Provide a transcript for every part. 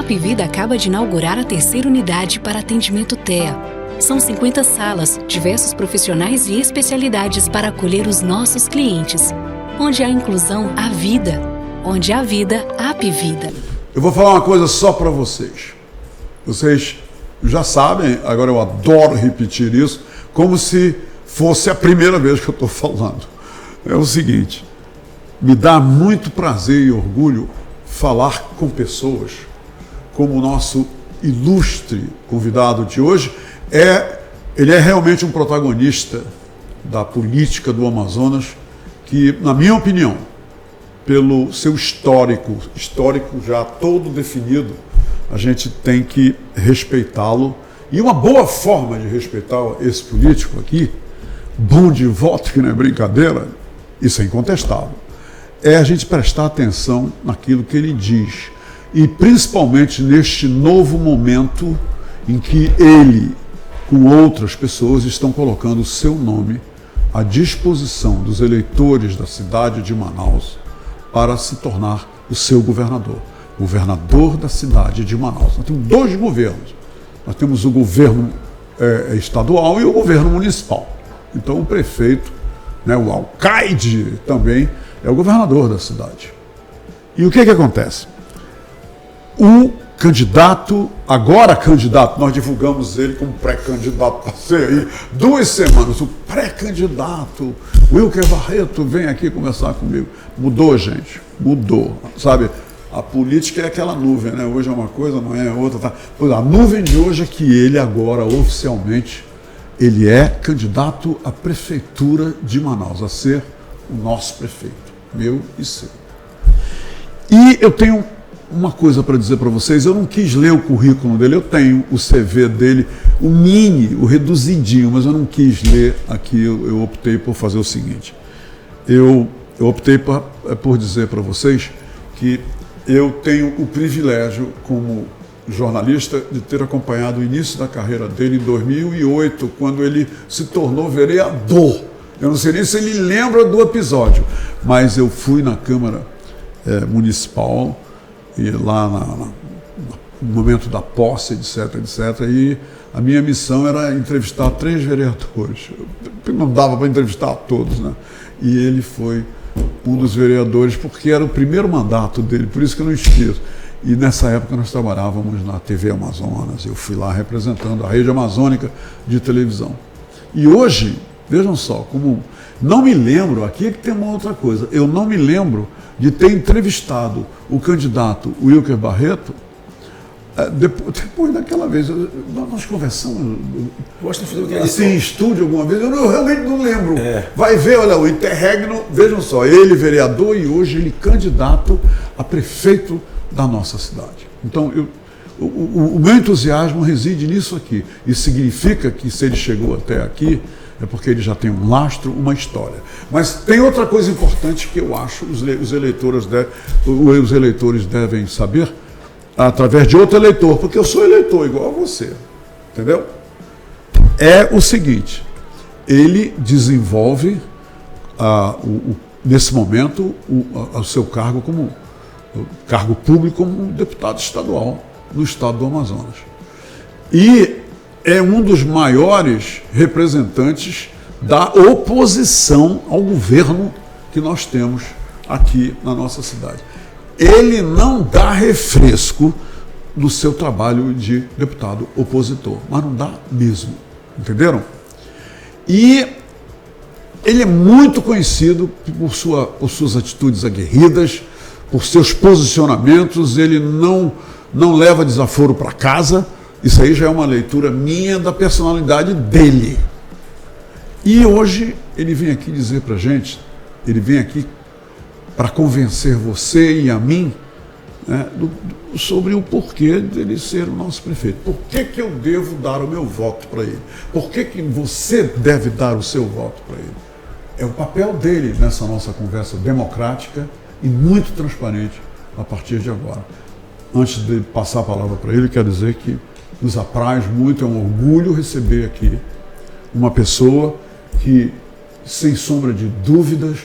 Apvida acaba de inaugurar a terceira unidade para atendimento TEA. São 50 salas, diversos profissionais e especialidades para acolher os nossos clientes. Onde há inclusão, há vida. Onde há vida, há Apvida. Eu vou falar uma coisa só para vocês. Vocês já sabem, agora eu adoro repetir isso, como se fosse a primeira vez que eu estou falando. É o seguinte, me dá muito prazer e orgulho falar com pessoas como o nosso ilustre convidado de hoje. Ele é realmente um protagonista da política do Amazonas que, na minha opinião, pelo seu histórico já todo definido, a gente tem que respeitá-lo. E uma boa forma de respeitar esse político aqui, bom de voto, que não é brincadeira, isso é incontestável, é a gente prestar atenção naquilo que ele diz. E principalmente neste novo momento em que ele, com outras pessoas, estão colocando o seu nome à disposição dos eleitores da cidade de Manaus para se tornar o seu governador da cidade de Manaus. Nós temos dois governos. Nós temos o governo estadual e o governo municipal. Então o prefeito, o alcaide também, é o governador da cidade. E o que acontece? O candidato, agora candidato, nós divulgamos ele como pré-candidato, passei aí 2 semanas, o pré-candidato Wilker Barreto vem aqui conversar comigo. Mudou, gente, mudou, sabe? A política é aquela nuvem, né? Hoje é uma coisa, amanhã é outra. Tá? Pois a nuvem de hoje é que ele agora, oficialmente, ele é candidato à prefeitura de Manaus, a ser o nosso prefeito, meu e seu. E eu tenho uma coisa para dizer para vocês, eu não quis ler o currículo dele, eu tenho o CV dele, o mini, o reduzidinho, mas eu não quis ler aqui, eu optei por fazer o seguinte, eu optei por dizer para vocês que eu tenho o privilégio, como jornalista, de ter acompanhado o início da carreira dele em 2008, quando ele se tornou vereador. Eu não sei nem se ele lembra do episódio, mas eu fui na Câmara Municipal, e lá no momento da posse, etc, e a minha missão era entrevistar 3 vereadores. Não dava para entrevistar todos, né? E ele foi um dos vereadores, porque era o primeiro mandato dele, por isso que eu não esqueço. E nessa época nós trabalhávamos na TV Amazonas, eu fui lá representando a rede amazônica de televisão. E hoje, vejam só, como não me lembro, aqui é que tem uma outra coisa, eu não me lembro de ter entrevistado o candidato Wilker Barreto depois daquela vez. Nós conversamos assim, em estúdio alguma vez, eu realmente não lembro. Vai ver, olha, o interregno, vejam só, ele vereador e hoje ele candidato a prefeito da nossa cidade. Então, o meu entusiasmo reside nisso aqui. Isso significa que se ele chegou até aqui, é porque ele já tem um lastro, uma história. Mas tem outra coisa importante que eu acho os eleitores devem saber, através de outro eleitor, porque eu sou eleitor igual a você, entendeu? É o seguinte, ele desenvolve, nesse momento, o seu cargo como cargo público como deputado estadual no estado do Amazonas. E é um dos maiores representantes da oposição ao governo que nós temos aqui na nossa cidade. Ele não dá refresco no seu trabalho de deputado opositor, mas não dá mesmo, entenderam? E ele é muito conhecido por suas atitudes aguerridas, por seus posicionamentos, ele não leva desaforo para casa. Isso aí já é uma leitura minha da personalidade dele. E hoje ele vem aqui dizer para a gente, ele vem aqui para convencer você e a mim, né, sobre o porquê dele ser o nosso prefeito. Por que eu devo dar o meu voto para ele? Por que você deve dar o seu voto para ele? É o papel dele nessa nossa conversa democrática e muito transparente a partir de agora. Antes de passar a palavra para ele, quero dizer que nos apraz muito, é um orgulho receber aqui uma pessoa que, sem sombra de dúvidas,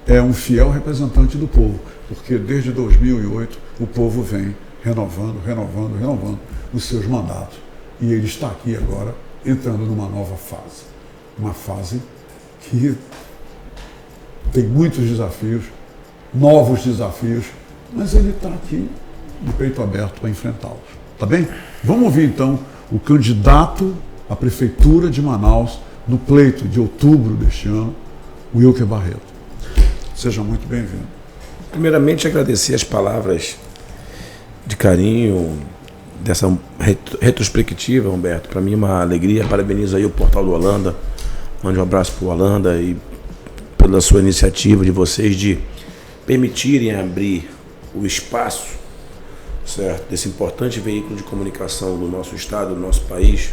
é um fiel representante do povo, porque desde 2008 o povo vem renovando os seus mandatos. E ele está aqui agora, entrando numa nova fase. Uma fase que tem muitos desafios, novos desafios, mas ele está aqui de peito aberto para enfrentá-los. Tá bem? Vamos ouvir então o candidato à Prefeitura de Manaus no pleito de outubro deste ano, Wilker Barreto. Seja muito bem-vindo. Primeiramente, agradecer as palavras de carinho dessa retrospectiva, Humberto. Para mim é uma alegria. Parabenizo aí o Portal do Holanda. Mande um abraço para o Holanda e pela sua iniciativa de vocês de permitirem abrir o espaço, certo, desse importante veículo de comunicação do nosso estado, do nosso país,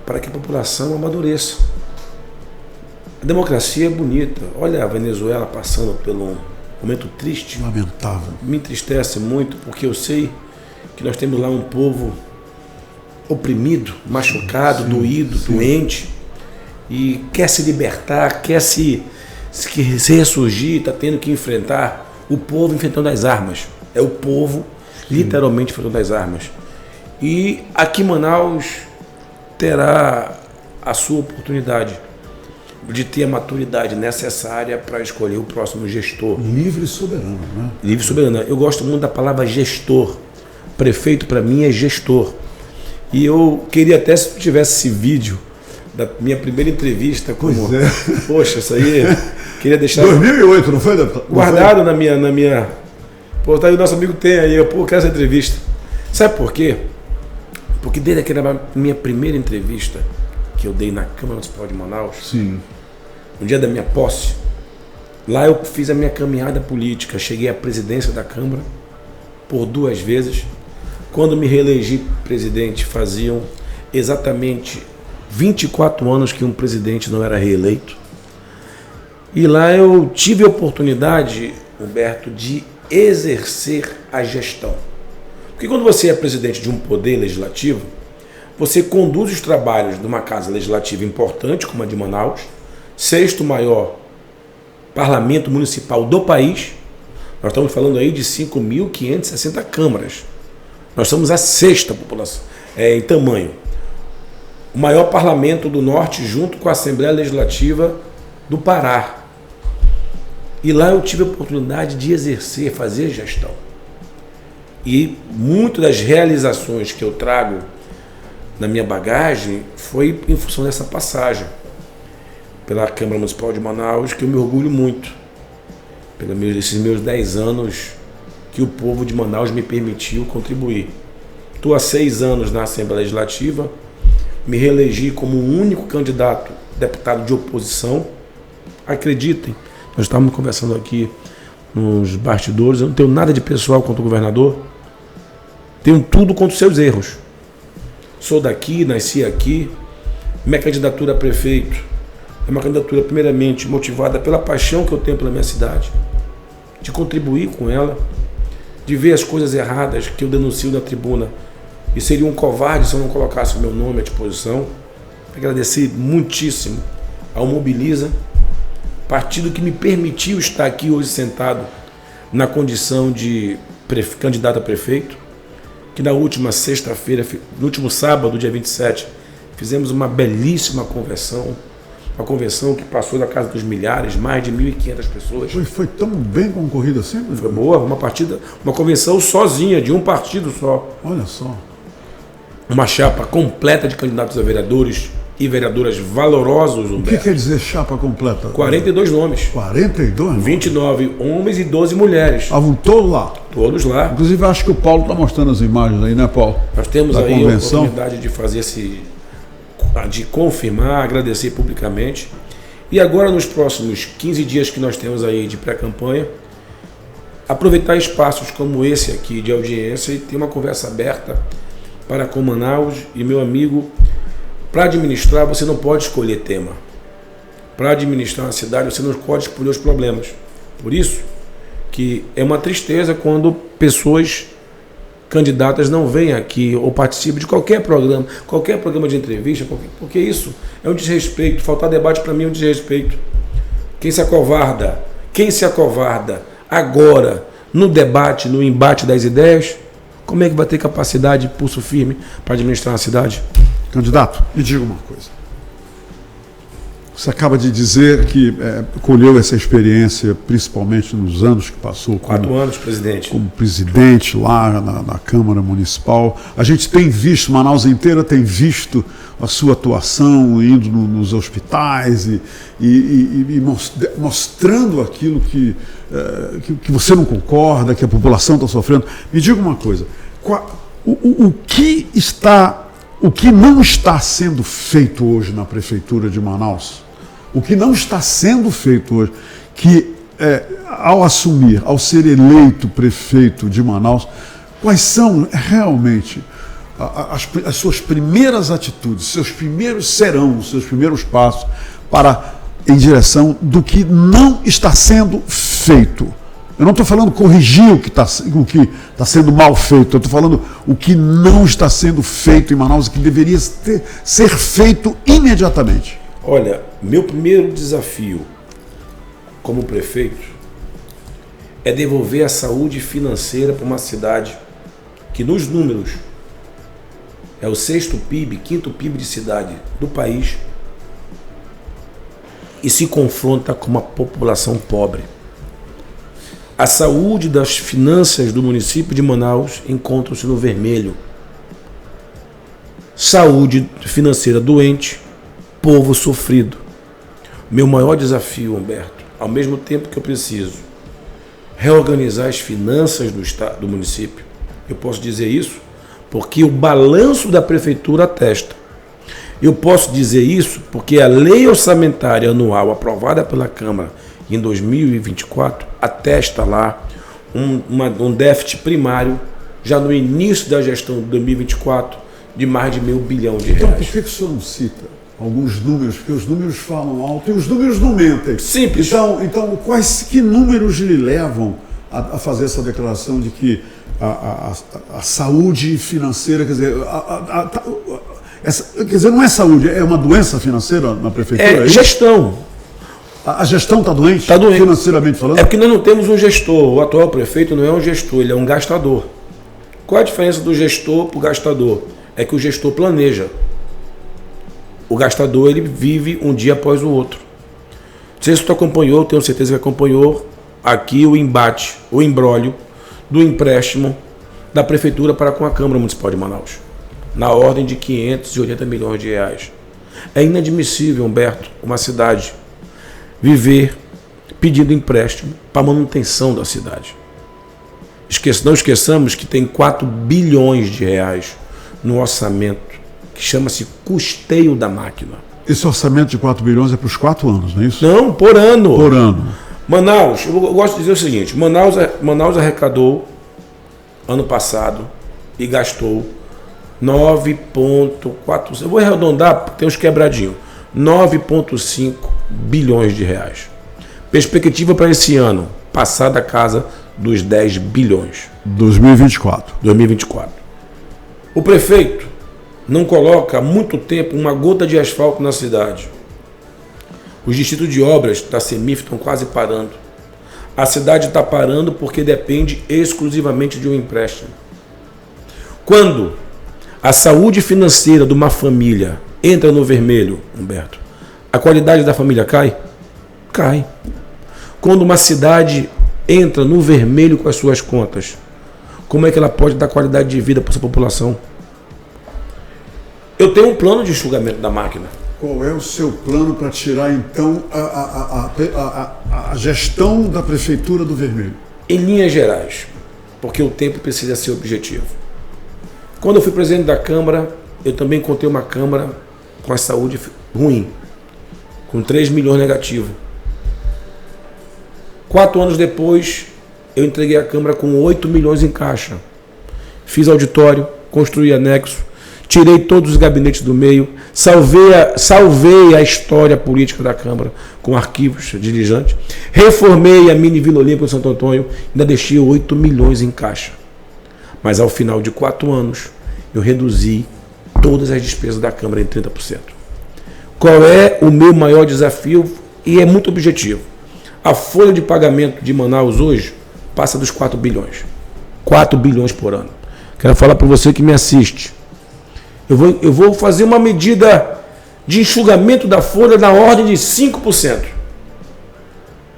para que a população amadureça. A democracia é bonita. Olha a Venezuela passando por um momento triste. Lamentável. Me entristece muito, porque eu sei que nós temos lá um povo oprimido, machucado, doído, doente, e quer se libertar, quer se ressurgir, está tendo que enfrentar o povo enfrentando as armas. É o povo literalmente enfrentando as armas. E aqui em Manaus terá a sua oportunidade de ter a maturidade necessária para escolher o próximo gestor. Livre e soberano, né? Livre e soberano. Eu gosto muito da palavra gestor. Prefeito, para mim, é gestor. E eu queria até, se tivesse esse vídeo da minha primeira entrevista, como... Pois é. Poxa, isso aí... Queria deixar... 2008, não foi, deputado? Guardado na minha... Pô, tá aí o nosso amigo tem aí, eu quero essa entrevista. Sabe por quê? Porque desde aquela minha primeira entrevista que eu dei na Câmara Municipal de Manaus, sim, no dia da minha posse, lá eu fiz a minha caminhada política, cheguei à presidência da Câmara por 2 vezes. Quando me reelegi presidente, faziam exatamente 24 anos que um presidente não era reeleito. E lá eu tive a oportunidade, Humberto, de exercer a gestão. Porque quando você é presidente de um poder legislativo, você conduz os trabalhos de uma casa legislativa importante, como a de Manaus, 6º maior parlamento municipal do país. Nós estamos falando aí de 5.560 câmaras. Nós somos a 6ª população em tamanho. O maior parlamento do Norte, junto com a Assembleia Legislativa do Pará. E lá eu tive a oportunidade de exercer, fazer gestão. E muitas das realizações que eu trago na minha bagagem foi em função dessa passagem pela Câmara Municipal de Manaus, que eu me orgulho muito. Esses meus 10 anos que o povo de Manaus me permitiu contribuir. Estou há 6 anos na Assembleia Legislativa, me reelegi como o único candidato deputado de oposição. Acreditem, nós estávamos conversando aqui nos bastidores, eu não tenho nada de pessoal contra o governador, tenho tudo contra os seus erros. Sou daqui, nasci aqui, minha candidatura a prefeito é uma candidatura primeiramente motivada pela paixão que eu tenho pela minha cidade, de contribuir com ela, de ver as coisas erradas que eu denuncio na tribuna, e seria um covarde se eu não colocasse o meu nome à disposição. Agradecer muitíssimo ao Mobiliza, partido que me permitiu estar aqui hoje sentado na condição de candidato a prefeito, que na última sexta-feira, no último sábado, dia 27, fizemos uma belíssima convenção, uma convenção que passou da casa dos milhares, mais de 1.500 pessoas. Foi tão bem concorrida assim? Foi boa, uma convenção sozinha, de um partido só. Olha só. Uma chapa completa de candidatos a vereadores e vereadoras valorosos, Humberto. O que quer dizer chapa completa? 42 nomes. 42? 29 homens e 12 mulheres. Estavam todos lá? Todos lá. Inclusive, acho que o Paulo está mostrando as imagens aí, né, Paulo? Nós temos da aí convenção. A oportunidade de fazer de confirmar, agradecer publicamente. E agora, nos próximos 15 dias que nós temos aí de pré-campanha, aproveitar espaços como esse aqui de audiência e ter uma conversa aberta para com Manaus. E, meu amigo, para administrar você não pode escolher tema. Para administrar uma cidade você não pode escolher os problemas. Por isso que é uma tristeza quando pessoas candidatas não vêm aqui ou participam de qualquer programa de entrevista, porque isso é um desrespeito. Faltar debate para mim é um desrespeito. Quem se acovarda agora no debate, no embate das ideias, como é que vai ter capacidade e pulso firme para administrar a cidade? Candidato, me diga uma coisa. Você acaba de dizer que colheu essa experiência, principalmente nos anos que passou 4 anos, presidente. Como presidente lá na Câmara Municipal. A gente tem visto, Manaus inteira tem visto a sua atuação indo nos hospitais e mostrando aquilo que você não concorda, que a população está sofrendo. Me diga uma coisa, o que não está sendo feito hoje na Prefeitura de Manaus? O que não está sendo feito hoje, que ao ser eleito prefeito de Manaus, quais são realmente as suas primeiras atitudes, seus primeiros passos em direção do que não está sendo feito? Eu não estou falando corrigir o que está sendo mal feito, eu estou falando o que não está sendo feito em Manaus e que deveria ser feito imediatamente. Olha, meu primeiro desafio como prefeito é devolver a saúde financeira para uma cidade que nos números é o 6º PIB, 5º PIB de cidade do país e se confronta com uma população pobre. A saúde das finanças do município de Manaus encontra-se no vermelho. Saúde financeira doente, povo sofrido. Meu maior desafio, Humberto, ao mesmo tempo que eu preciso reorganizar as finanças do município, eu posso dizer isso porque o balanço da prefeitura atesta. Eu posso dizer isso porque a lei orçamentária anual aprovada pela Câmara em 2024 atesta lá um déficit primário já no início da gestão de 2024 de mais de R$1.000 bilhão. Então por que o senhor não cita alguns números? Porque os números falam alto e os números não mentem. Simples. Então que números lhe levam a fazer essa declaração de que a saúde financeira, quer dizer, não é saúde, é uma doença financeira na prefeitura? É gestão. A gestão está doente? Está doente. Financeiramente falando? É porque nós não temos um gestor. O atual prefeito não é um gestor, ele é um gastador. Qual a diferença do gestor para o gastador? É que o gestor planeja. O gastador, ele vive um dia após o outro. Não sei se tu acompanhou, tenho certeza que acompanhou aqui o embate, o imbróglio do empréstimo da prefeitura para com a Câmara Municipal de Manaus, na ordem de R$580 milhões. É inadmissível, Humberto, uma cidade viver pedindo empréstimo para a manutenção da cidade. Não esqueçamos que tem R$4 bilhões no orçamento, que chama-se custeio da máquina. Esse orçamento de 4 bilhões é para os 4 anos, não é isso? Não, por ano. Por ano. Manaus, eu gosto de dizer o seguinte, Manaus arrecadou ano passado e gastou 9,4, eu vou arredondar porque tem uns quebradinhos, 9,5 bilhões de reais. Perspectiva para esse ano, passar da casa dos 10 bilhões. 2024. O prefeito não coloca há muito tempo uma gota de asfalto na cidade. Os distritos de obras da CEMIF estão quase parando. A cidade está parando porque depende exclusivamente de um empréstimo. Quando a saúde financeira de uma família entra no vermelho, Humberto, a qualidade da família cai? Cai. Quando uma cidade entra no vermelho com as suas contas, como é que ela pode dar qualidade de vida para essa população? Eu tenho um plano de enxugamento da máquina. Qual é o seu plano para tirar, então, a gestão da Prefeitura do Vermelho? Em linhas gerais, porque o tempo precisa ser objetivo. Quando eu fui presidente da Câmara, eu também encontrei uma Câmara com a saúde ruim, com 3 milhões negativo. 4 anos depois, eu entreguei a Câmara com 8 milhões em caixa. Fiz auditório, construí anexo, tirei todos os gabinetes do meio, salvei a história política da Câmara com arquivos diligentes, reformei a mini Vila Olímpica de Santo Antônio, ainda deixei 8 milhões em caixa. Mas ao final de 4 anos, eu reduzi todas as despesas da Câmara em 30%. Qual é o meu maior desafio? E é muito objetivo. A folha de pagamento de Manaus hoje passa dos 4 bilhões. 4 bilhões por ano. Quero falar para você que me assiste. Eu vou fazer uma medida de enxugamento da folha na ordem de 5%.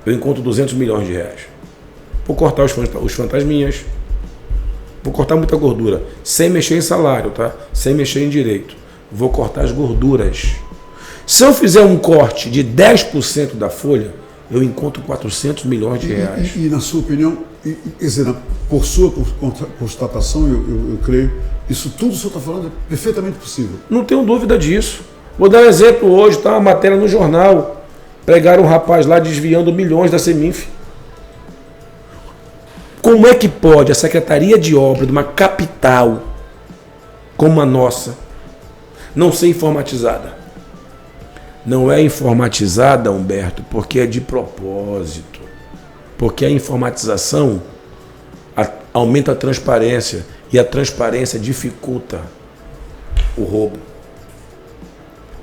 Eu encontro 200 milhões de reais. Vou cortar os fantasminhas. Vou cortar muita gordura. Sem mexer em salário, tá? Sem mexer em direito. Vou cortar as gorduras. Se eu fizer um corte de 10% da folha, eu encontro 400 milhões de reais. E na sua opinião, quer dizer, por sua constatação, eu creio, isso tudo que o senhor está falando é perfeitamente possível. Não tenho dúvida disso. Vou dar um exemplo hoje, tá? Uma matéria no jornal. Pegaram um rapaz lá desviando milhões da Seminf. Como é que pode a Secretaria de Obra de uma capital como a nossa não ser informatizada? Não é informatizada, Humberto, porque é de propósito. Porque a informatização aumenta a transparência e a transparência dificulta o roubo.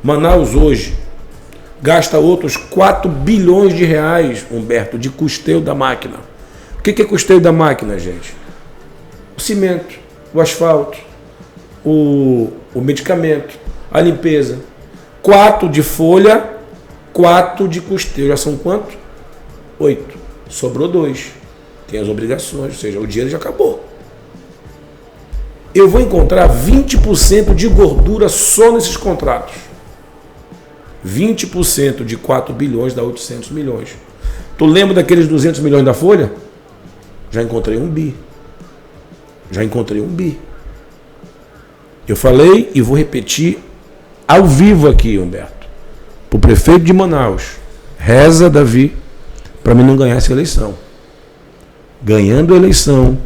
Manaus hoje gasta outros 4 bilhões de reais, Humberto, de custeio da máquina. O que é custeio da máquina, gente? O cimento, o asfalto, o medicamento, a limpeza. 4 de folha, 4 de custeio. Já são quanto? 8. Sobrou 2. Tem as obrigações, ou seja, o dinheiro já acabou. Eu vou encontrar 20% de gordura só nesses contratos. 20% de 4 bilhões dá 800 milhões. Tu lembra daqueles 200 milhões da folha? Já encontrei um bi. Eu falei e vou repetir ao vivo aqui, Humberto. Para o prefeito de Manaus, reza, Davi, para mim não ganhar essa eleição. Ganhando a eleição,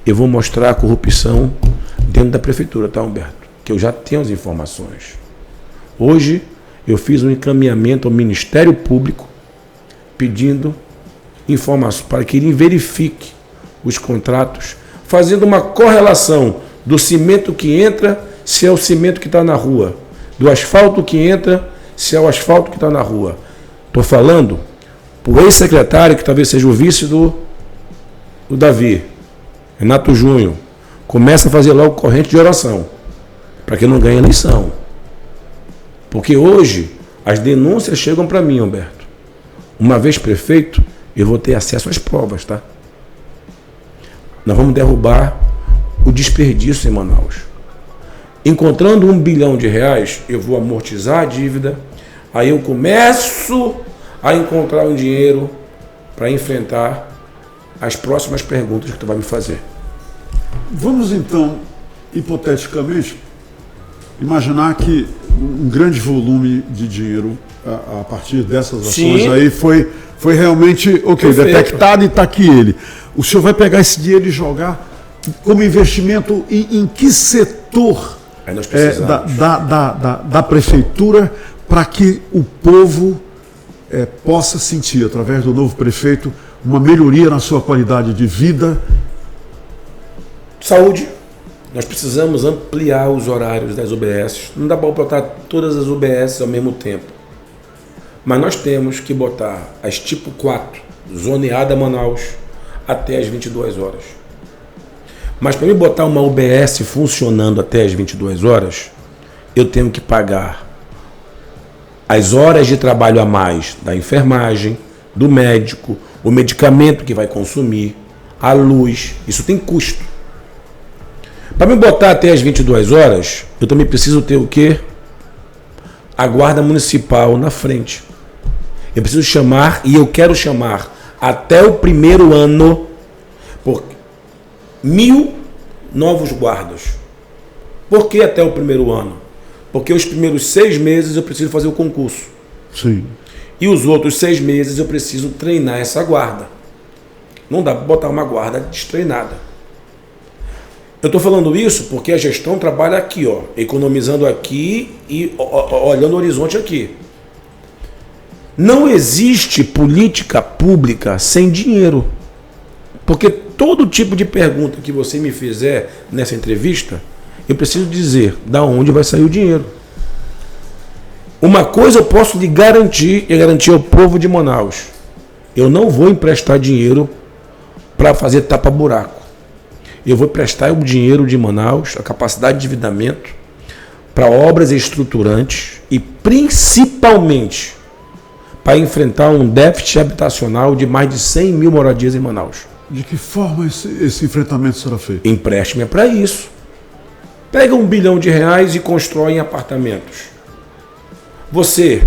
eu vou mostrar a corrupção dentro da prefeitura, tá, Humberto? Que eu já tenho as informações. Hoje, eu fiz um encaminhamento ao Ministério Público pedindo informações para que ele verifique os contratos, fazendo uma correlação do cimento que entra, se é o cimento que está na rua, do asfalto que entra, se é o asfalto que está na rua. Estou falando para o ex-secretário, que talvez seja o vice do Davi, Renato Júnior, começa a fazer logo corrente de oração, para que não ganhe eleição. Porque hoje as denúncias chegam para mim, Humberto. Uma vez prefeito, eu vou ter acesso às provas, tá? Nós vamos derrubar o desperdício em Manaus. Encontrando 1 bilhão de reais, eu vou amortizar a dívida, aí eu começo a encontrar um dinheiro para enfrentar as próximas perguntas que tu vai me fazer. Vamos então, hipoteticamente, imaginar que um grande volume de dinheiro a partir dessas ações. Sim. Aí foi realmente detectado e está aqui ele. O senhor vai pegar esse dinheiro e jogar como investimento em que setor da prefeitura para que o povo possa sentir, através do novo prefeito, uma melhoria na sua qualidade de vida? Saúde. Nós precisamos ampliar os horários das UBS. Não dá para botar todas as UBS ao mesmo tempo. Mas nós temos que botar as tipo 4, zoneada Manaus, até as 22 horas. Mas para mim botar uma UBS funcionando até as 22 horas, eu tenho que pagar as horas de trabalho a mais da enfermagem, do médico, o medicamento que vai consumir, a luz. Isso tem custo. Para me botar até as 22 horas, eu também preciso ter o quê? A guarda municipal na frente. Eu preciso chamar, e eu quero chamar até o primeiro ano, por 1.000 novos guardas. Por que até o primeiro ano? Porque os primeiros 6 meses eu preciso fazer o concurso. Sim. E os outros 6 meses eu preciso treinar essa guarda. Não dá para botar uma guarda destreinada. Eu estou falando isso porque a gestão trabalha aqui, ó, economizando aqui e olhando o horizonte aqui. Não existe política pública sem dinheiro. Porque todo tipo de pergunta que você me fizer nessa entrevista, eu preciso dizer da onde vai sair o dinheiro. Uma coisa eu posso lhe garantir e garantir ao povo de Manaus. Eu não vou emprestar dinheiro para fazer tapa-buraco. eu vou prestar o dinheiro de Manaus, a capacidade de endividamento, para obras estruturantes e principalmente para enfrentar um déficit habitacional de mais de 100 mil moradias em Manaus. De que forma esse enfrentamento será feito? Empréstimo é para isso. Pega R$1 bilhão e constrói em apartamentos. Você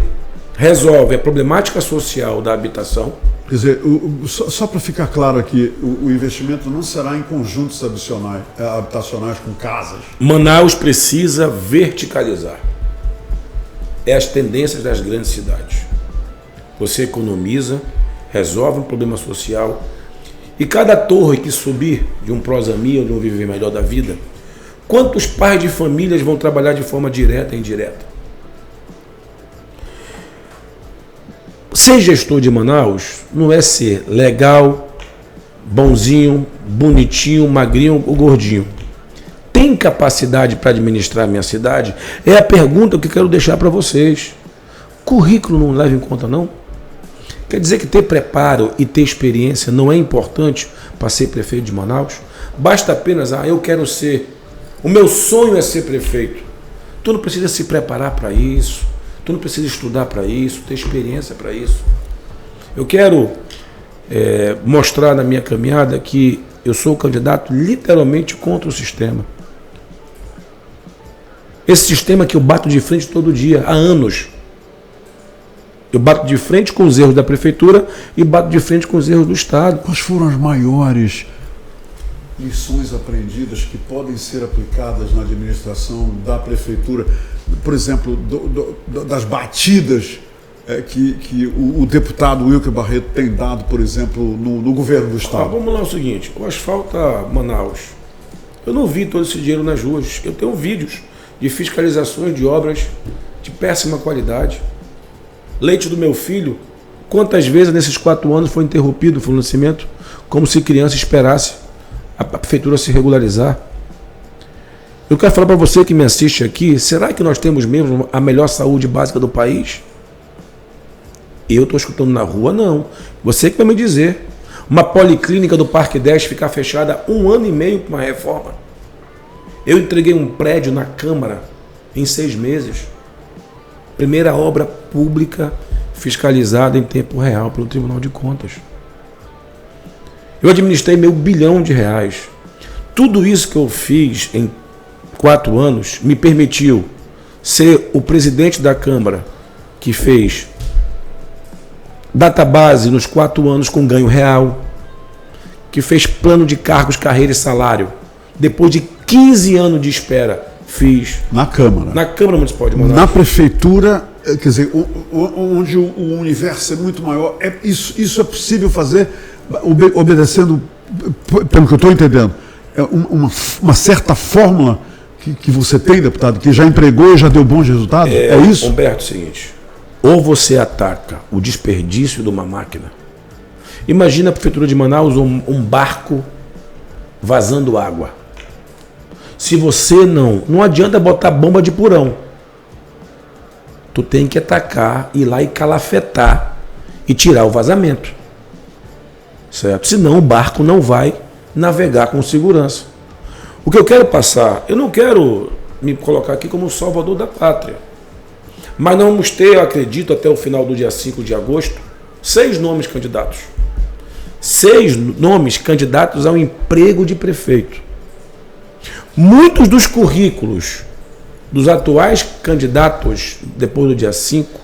resolve a problemática social da habitação. Quer dizer, só para ficar claro aqui, o investimento não será em conjuntos habitacionais com casas. Manaus precisa verticalizar. É as tendências das grandes cidades. Você economiza, resolve um problema social, e cada torre que subir de um Prosami ou de um Viver Melhor da Vida, quantos pais de famílias vão trabalhar de forma direta e indireta? Ser gestor de Manaus não é ser legal, bonzinho, bonitinho, magrinho ou gordinho. Tem capacidade para administrar a minha cidade? É a pergunta que eu quero deixar para vocês. Currículo não leva em conta, não? Quer dizer que ter preparo e ter experiência não é importante para ser prefeito de Manaus? Basta apenas, eu quero ser, o meu sonho é ser prefeito. Tu não precisa se preparar para isso, tu não precisa estudar para isso, ter experiência para isso. Eu quero mostrar na minha caminhada que eu sou o candidato literalmente contra o sistema. Esse sistema que eu bato de frente todo dia, há anos. Eu bato de frente com os erros da prefeitura e bato de frente com os erros do Estado. Quais foram as maiores lições aprendidas que podem ser aplicadas na administração da prefeitura? Por exemplo, das batidas que o deputado Wilker Barreto tem dado, por exemplo, no governo do Estado. Vamos lá, o seguinte, o asfalto Manaus, eu não vi todo esse dinheiro nas ruas. Eu tenho vídeos de fiscalizações de obras de péssima qualidade. Leite do meu filho, quantas vezes nesses 4 anos foi interrompido o fornecimento, como se criança esperasse a prefeitura se regularizar? Eu quero falar para você que me assiste aqui, será que nós temos mesmo a melhor saúde básica do país? Eu estou escutando na rua, não. Você que vai me dizer. Uma policlínica do Parque 10 ficar fechada 1 ano e meio para uma reforma. Eu entreguei um prédio na Câmara em 6 meses. Primeira obra pública fiscalizada em tempo real pelo Tribunal de Contas. Eu administrei R$1 bilhão. Tudo isso que eu fiz em 4 anos me permitiu ser o presidente da Câmara que fez database nos 4 anos com ganho real, que fez plano de cargos, carreira e salário. Depois de 15 anos de espera, fiz. Na Câmara. Na Câmara Municipal de Manaus. Na Prefeitura, quer dizer, onde o universo é muito maior, isso é possível fazer obedecendo, pelo que eu estou entendendo, uma certa fórmula que você tem, deputado, que já empregou e já deu bons resultados? É isso? Humberto, é o seguinte, ou você ataca o desperdício de uma máquina. Imagina a Prefeitura de Manaus um barco vazando água. Se você não adianta botar bomba de porão. Tu tem que atacar, ir lá e calafetar e tirar o vazamento. Certo? Senão o barco não vai navegar com segurança. O que eu quero passar, eu não quero me colocar aqui como o salvador da pátria. Mas nós vamos ter, eu acredito, até o final do dia 5 de agosto, 6 nomes candidatos. 6 nomes candidatos ao emprego de prefeito. Muitos dos currículos dos atuais candidatos, depois do dia 5,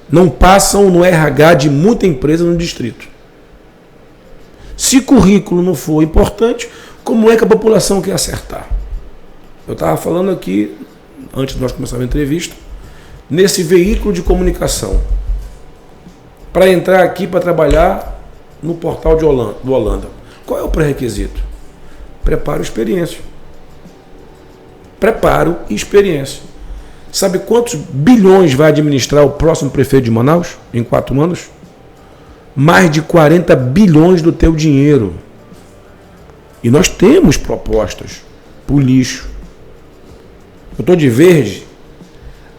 não passam no RH de muita empresa no distrito. Se currículo não for importante, como é que a população quer acertar? Eu estava falando aqui, antes de nós começarmos a entrevista, nesse veículo de comunicação, para entrar aqui para trabalhar no portal do Holanda. Qual é o pré-requisito? Preparo e experiência. Preparo e experiência. Sabe quantos bilhões vai administrar o próximo prefeito de Manaus em 4 anos? Mais de 40 bilhões do teu dinheiro. E nós temos propostas para o lixo. Eu estou de verde.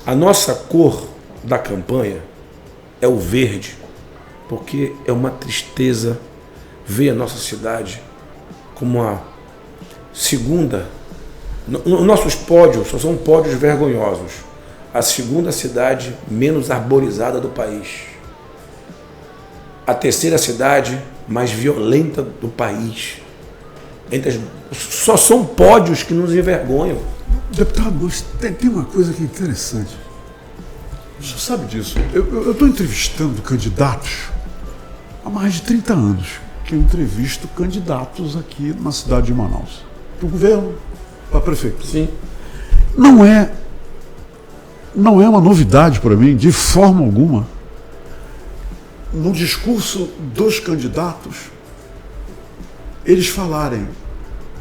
A nossa cor da campanha é o verde, porque é uma tristeza ver a nossa cidade como segunda, nossos pódios só são pódios vergonhosos. A segunda cidade menos arborizada do país. A terceira cidade mais violenta do país. Só são pódios que nos envergonham. Deputado, mas tem uma coisa que é interessante. O senhor sabe disso. Eu estou entrevistando candidatos há mais de 30 anos. Que eu entrevisto candidatos aqui na cidade de Manaus. Para o governo, para a prefeitura. Sim. Não é uma novidade para mim, de forma alguma, no discurso dos candidatos, eles falarem: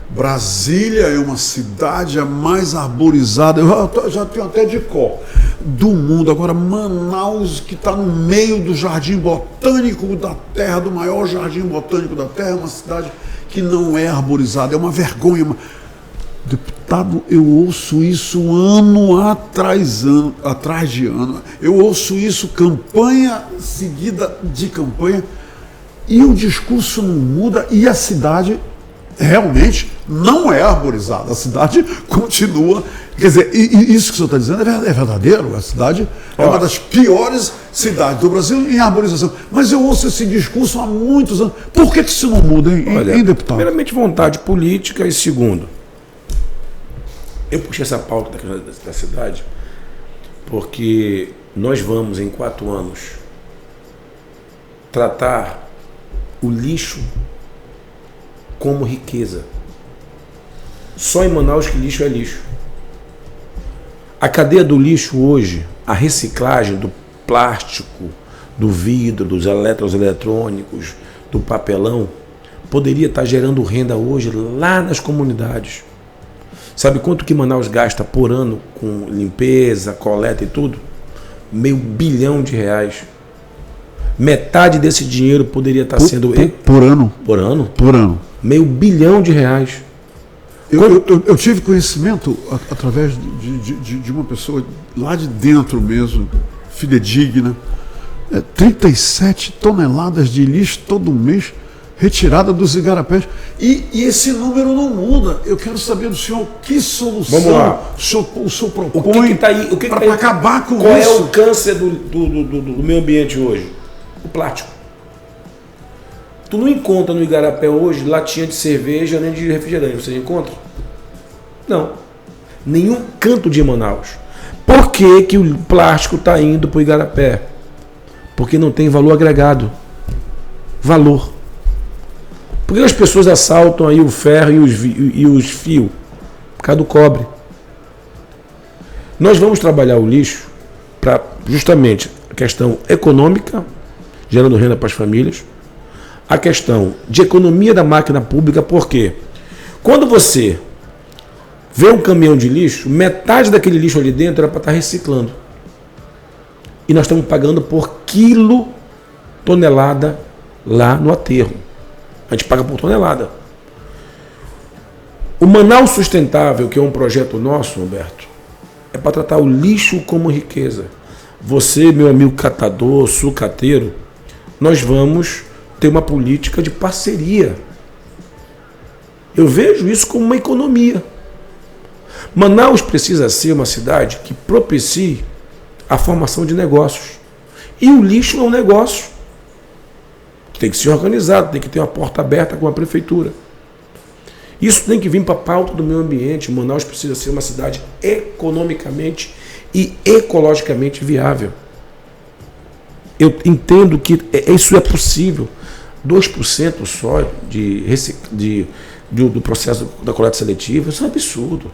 Brasília é uma cidade a mais arborizada, eu já tenho até de cor, do mundo. Agora, Manaus, que está no meio do Jardim Botânico da Terra, do maior Jardim Botânico da Terra, é uma cidade que não é arborizada, é uma vergonha. Deputado, eu ouço isso ano atrás de ano. Eu ouço isso campanha seguida de campanha e o discurso não muda e a cidade realmente não é arborizada. A cidade continua. Quer dizer, isso que o senhor está dizendo é verdadeiro. A cidade é uma das piores cidades do Brasil em arborização. Mas eu ouço esse discurso há muitos anos. Por que isso não muda, hein, deputado? Primeiramente, vontade política e segundo, eu puxei essa pauta da cidade porque nós vamos, em 4 anos, tratar o lixo como riqueza. Só em Manaus que lixo é lixo. A cadeia do lixo hoje, a reciclagem do plástico, do vidro, dos eletrônicos, do papelão, poderia estar gerando renda hoje lá nas comunidades. Sabe quanto que Manaus gasta por ano com limpeza, coleta e tudo? R$500 bilhão. Metade desse dinheiro poderia estar sendo... Por ano? Por ano? Por ano. R$500 bilhão. Eu tive conhecimento através de uma pessoa lá de dentro mesmo, fidedigna, 37 toneladas de lixo todo mês retirada dos igarapés. E esse número não muda. Eu quero saber do senhor que solução o senhor propõe para acabar com isso. Qual é o câncer do meio ambiente hoje? O plástico. Tu não encontra no igarapé hoje latinha de cerveja nem de refrigerante. Você encontra? Não. Nenhum canto de Manaus. Por que o plástico está indo para o igarapé? Porque não tem valor agregado. Valor. Por que as pessoas assaltam aí o ferro e os fios? Por causa do cobre. Nós vamos trabalhar o lixo para justamente a questão econômica, gerando renda para as famílias, a questão de economia da máquina pública, porque quando você vê um caminhão de lixo, metade daquele lixo ali dentro era para estar reciclando. E nós estamos pagando por quilo, tonelada lá no aterro. A gente paga por tonelada. O Manaus Sustentável, que é um projeto nosso, Humberto, é para tratar o lixo como riqueza. Você, meu amigo catador, sucateiro, nós vamos ter uma política de parceria. Eu vejo isso como uma economia. Manaus precisa ser uma cidade que propicie a formação de negócios. E o lixo é um negócio. Tem que ser organizado, tem que ter uma porta aberta com a prefeitura. Isso tem que vir para a pauta do meio ambiente. Manaus precisa ser uma cidade economicamente e ecologicamente viável. Eu entendo que isso é possível. 2% só do processo da coleta seletiva, isso é um absurdo.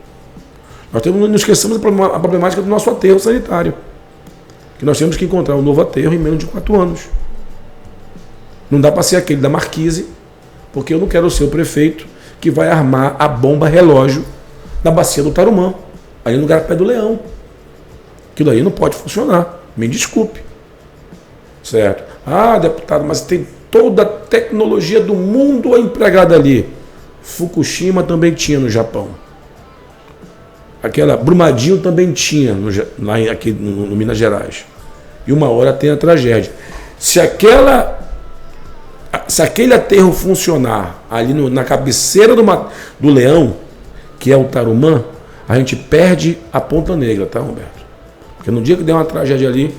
Nós não esqueçamos a problemática do nosso aterro sanitário. Que nós temos que encontrar um novo aterro em menos de 4 anos. Não dá para ser aquele da Marquise, porque eu não quero ser o prefeito que vai armar a bomba relógio na bacia do Tarumã, ali no Garapé do Leão. Aquilo aí não pode funcionar, me desculpe. Certo? Ah, deputado, mas tem toda a tecnologia do mundo empregada ali. Fukushima também tinha no Japão. Aquela Brumadinho também tinha aqui no Minas Gerais. E uma hora tem a tragédia. Se aquele aterro funcionar ali na cabeceira do Leão, que é o Tarumã, a gente perde a Ponta Negra, tá, Roberto? Porque no dia que der uma tragédia ali,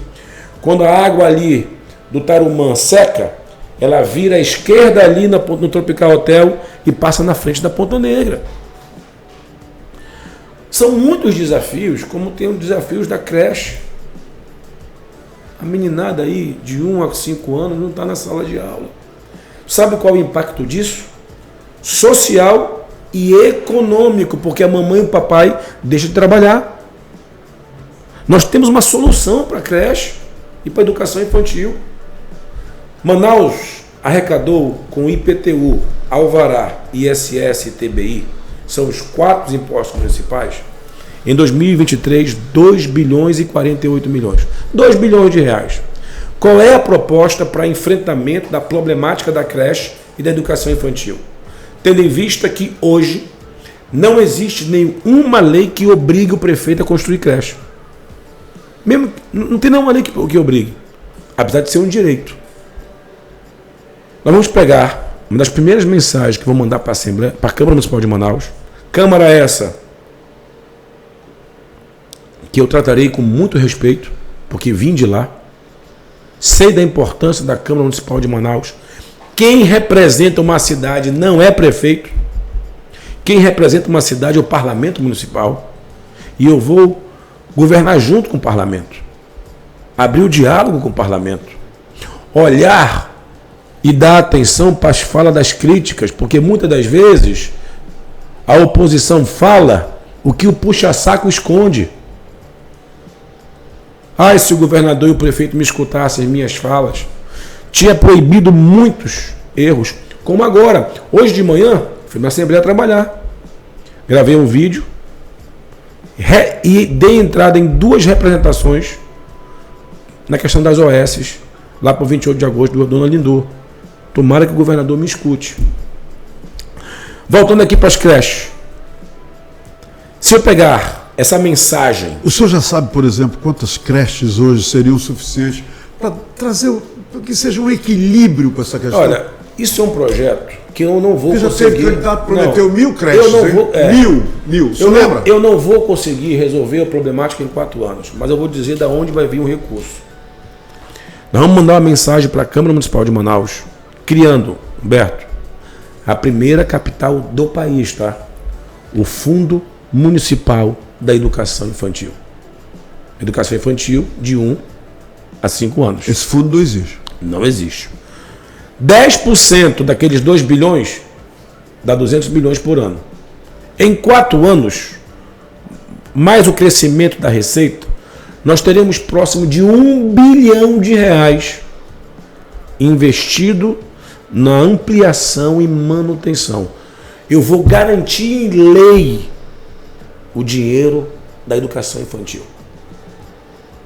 quando a água ali do Tarumã seca, ela vira à esquerda ali no Tropical Hotel e passa na frente da Ponta Negra. São muitos desafios, como tem os desafios da creche. A meninada aí de 1 a 5 anos não está na sala de aula. Sabe qual é o impacto disso? Social e econômico, porque a mamãe e o papai deixam de trabalhar. Nós temos uma solução para a creche e para a educação infantil. Manaus arrecadou com IPTU, Alvará, ISS e TBI, são os 4 impostos municipais, em 2023, 2 bilhões e 48 milhões. 2 bilhões de reais. Qual é a proposta para enfrentamento da problemática da creche e da educação infantil? Tendo em vista que hoje não existe nenhuma lei que obrigue o prefeito a construir creche. Mesmo, não tem nenhuma lei que obrigue, apesar de ser um direito. Nós vamos pegar uma das primeiras mensagens que vou mandar para a Assembleia, para a Câmara Municipal de Manaus. Câmara essa que eu tratarei com muito respeito, porque vim de lá. Sei da importância da Câmara Municipal de Manaus. Quem representa uma cidade não é prefeito. Quem representa uma cidade é o Parlamento Municipal. E eu vou governar junto com o Parlamento. Abrir o diálogo com o Parlamento. Olhar e dar atenção para as falas das críticas, porque muitas das vezes a oposição fala o que o puxa-saco esconde. Se o governador e o prefeito me escutassem as minhas falas, tinha proibido muitos erros, como agora. Hoje de manhã, fui na Assembleia trabalhar. Gravei um vídeo e dei entrada em 2 representações na questão das OS, lá para o 28 de agosto, do Dona Lindor. Tomara que o governador me escute. Voltando aqui para as creches. Se eu pegar essa mensagem... O senhor já sabe, por exemplo, quantas creches hoje seriam suficientes para trazer, que seja um equilíbrio com essa questão? Olha, isso é um projeto que eu não vou conseguir... Você já teve candidato, prometeu 1000 creches, eu não vou, mil, você lembra? Eu não vou conseguir resolver a problemática em 4 anos, mas eu vou dizer de onde vai vir o recurso. Nós vamos mandar uma mensagem para a Câmara Municipal de Manaus, criando, Humberto, a primeira capital do país, tá? O Fundo Municipal da Educação Infantil. Educação infantil de 1 a 5 anos. Esse fundo não existe. Não existe. 10% daqueles 2 bilhões dá 200 bilhões por ano. Em 4 anos, mais o crescimento da receita, nós teremos próximo de 1 bilhão de reais investido na ampliação e manutenção. Eu vou garantir em lei o dinheiro da educação infantil.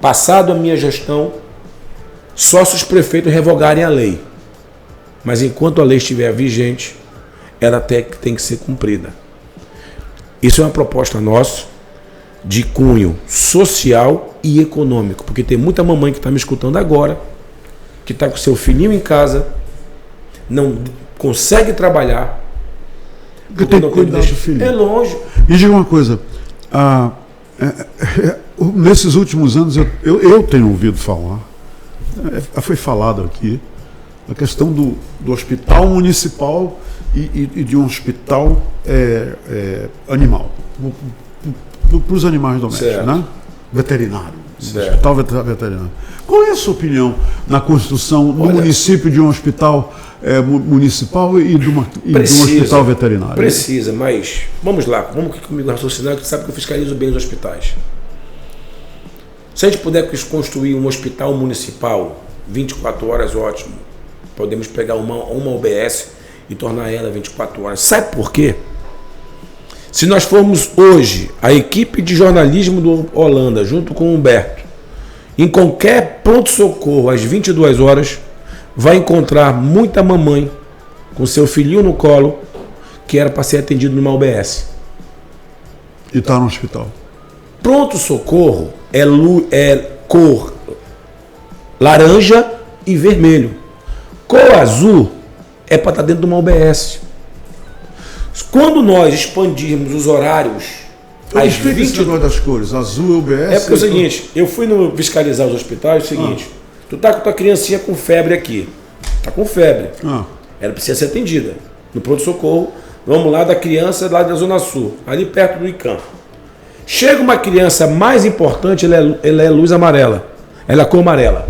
Passado a minha gestão, só se os prefeitos revogarem a lei. Mas enquanto a lei estiver vigente, ela até tem que ser cumprida. Isso é uma proposta nossa de cunho social e econômico, porque tem muita mamãe que está me escutando agora, que está com seu filhinho em casa, não consegue trabalhar, porque tem que cuidar do filho. É longe. Me diga uma coisa, nesses últimos anos eu tenho ouvido falar, foi falado aqui, a questão do hospital municipal e de um hospital animal, para os animais domésticos, certo, né? Veterinário, certo, hospital veterinário. Qual é a sua opinião na construção no município de um hospital municipal e de um hospital veterinário? Precisa, mas vamos lá, vamos comigo raciocinar, que você sabe que eu fiscalizo bem os hospitais. Se a gente puder construir um hospital municipal 24 horas, ótimo. Podemos pegar uma UBS e tornar ela 24 horas. Sabe por quê? Se nós formos hoje, a equipe de jornalismo do Holanda, junto com o Humberto, em qualquer pronto-socorro às 22 horas, vai encontrar muita mamãe com seu filhinho no colo que era para ser atendido numa UBS. E está no hospital. Pronto-socorro é cor laranja e vermelho. Cor azul é para estar dentro de uma UBS. Quando nós expandirmos os horários às 20... esse negócio das cores, azul, UBS... É porque é o seguinte, eu fui fiscalizar os hospitais, é o seguinte, tu tá com tua criancinha com febre aqui, tá com febre, ela precisa ser atendida no pronto-socorro, vamos lá da criança lá da Zona Sul, ali perto do ICAM. Chega uma criança mais importante, ela é luz amarela, ela é cor amarela.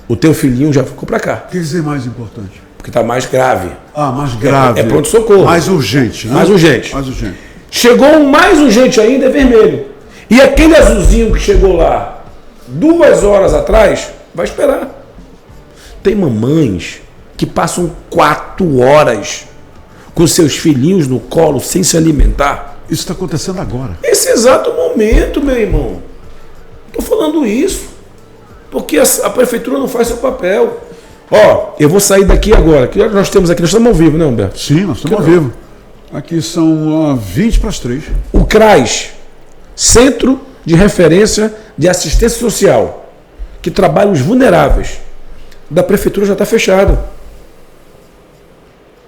O teu filhinho já ficou para cá. O que quer dizer mais importante? Porque tá mais grave. Mais grave. É pronto-socorro. Mais urgente, né? Mais urgente. Mais urgente. Chegou um mais urgente ainda, é vermelho. E aquele azulzinho que chegou lá 2 horas atrás, vai esperar. Tem mamães que passam 4 horas com seus filhinhos no colo sem se alimentar. Isso está acontecendo agora. Esse exato momento, meu irmão. Estou falando isso. Porque a prefeitura não faz seu papel. Eu vou sair daqui agora. Que hora nós temos aqui? Nós estamos ao vivo, né, Humberto? Sim, nós estamos ao vivo. Aqui são 20 para as 3. O CRAS, Centro de Referência de Assistência Social, que trabalha os vulneráveis, da prefeitura já está fechado.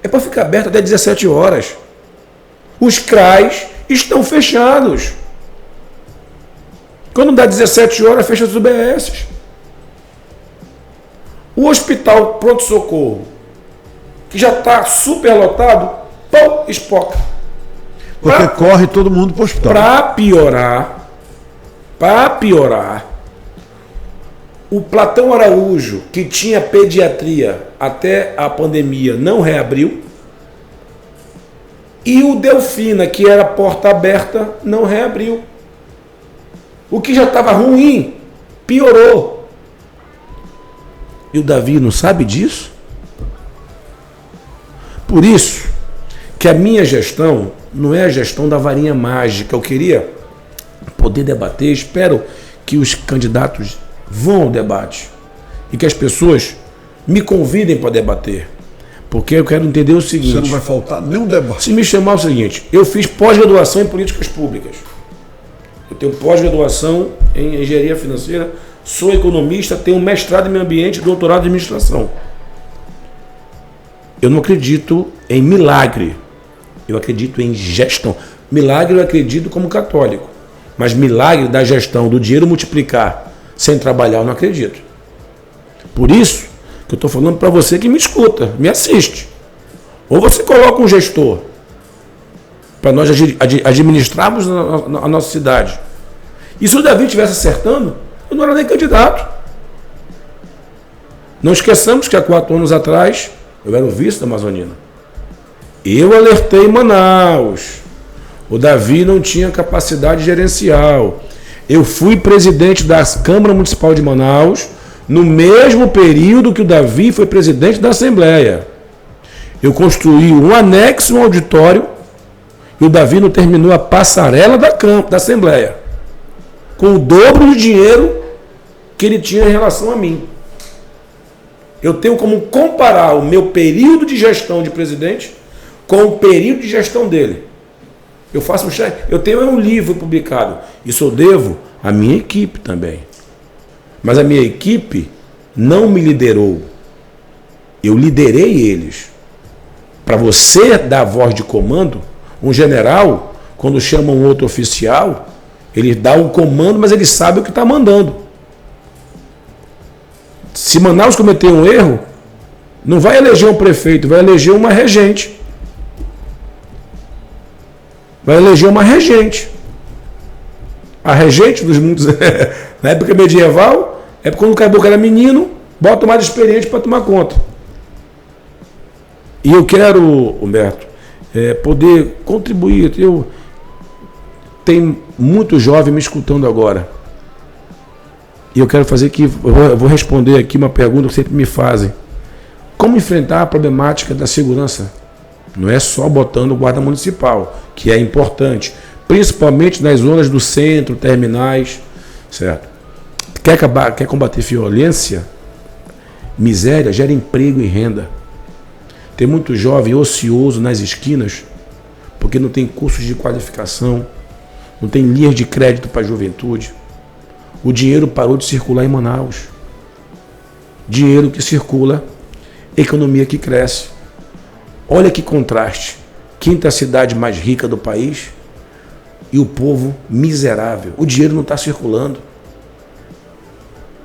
É para ficar aberto até 17 horas. Os CRAs estão fechados. Quando dá 17 horas, fecha as UBSs. O hospital pronto-socorro, que já está super lotado, espoca. Porque corre todo mundo para o hospital. Para piorar, o Platão Araújo, que tinha pediatria até a pandemia, não reabriu. E o Delfina, que era porta aberta, não reabriu. O que já estava ruim, piorou. E o Davi não sabe disso? Por isso que a minha gestão não é a gestão da varinha mágica. Eu queria poder debater, espero que os candidatos vão ao debate e que as pessoas me convidem para debater. Porque eu quero entender o seguinte... Você não vai faltar nenhum debate. Se me chamar o seguinte, eu fiz pós-graduação em políticas públicas. Eu tenho pós-graduação em engenharia financeira, sou economista, tenho mestrado em meio ambiente e doutorado em administração. Eu não acredito em milagre. Eu acredito em gestão. Milagre eu acredito como católico. Mas milagre da gestão, do dinheiro multiplicar sem trabalhar, eu não acredito. Por isso que eu estou falando para você que me escuta, me assiste. Ou você coloca um gestor para nós administrarmos a nossa cidade. E se o Davi estivesse acertando, eu não era nem candidato. Não esqueçamos que há 4 anos atrás, eu era o vice da Amazonina. Eu alertei Manaus. O Davi não tinha capacidade gerencial. Eu fui presidente da Câmara Municipal de Manaus no mesmo período que o Davi foi presidente da Assembleia. Eu construí um anexo, um auditório, e o Davi não terminou a passarela da Assembleia, com o dobro do dinheiro que ele tinha em relação a mim. Eu tenho como comparar o meu período de gestão de presidente com o período de gestão dele. Eu tenho um livro publicado. Isso eu devo à minha equipe também. Mas a minha equipe não me liderou. Eu liderei eles. Para você dar voz de comando, um general, quando chama um outro oficial, ele dá um comando, mas ele sabe o que está mandando. Se Manaus cometer um erro, não vai eleger um prefeito, vai eleger uma regente. Vai eleger uma regente. A regente dos mundos, na época medieval, é quando o caboclo era menino, bota mais experiente para tomar conta. E eu quero, Humberto, poder contribuir. Tem muito jovem me escutando agora. E eu quero fazer aqui, eu vou responder aqui uma pergunta que sempre me fazem. Como enfrentar a problemática da segurança? Não é só botando o guarda municipal, que é importante, principalmente nas zonas do centro, terminais, certo? Quer combater violência? Miséria gera emprego e renda. Tem muito jovem ocioso nas esquinas, porque não tem cursos de qualificação, não tem linhas de crédito para a juventude. O dinheiro parou de circular em Manaus. Dinheiro que circula, economia que cresce. Olha que contraste. quinta cidade mais rica do país, e o povo miserável. O dinheiro não está circulando.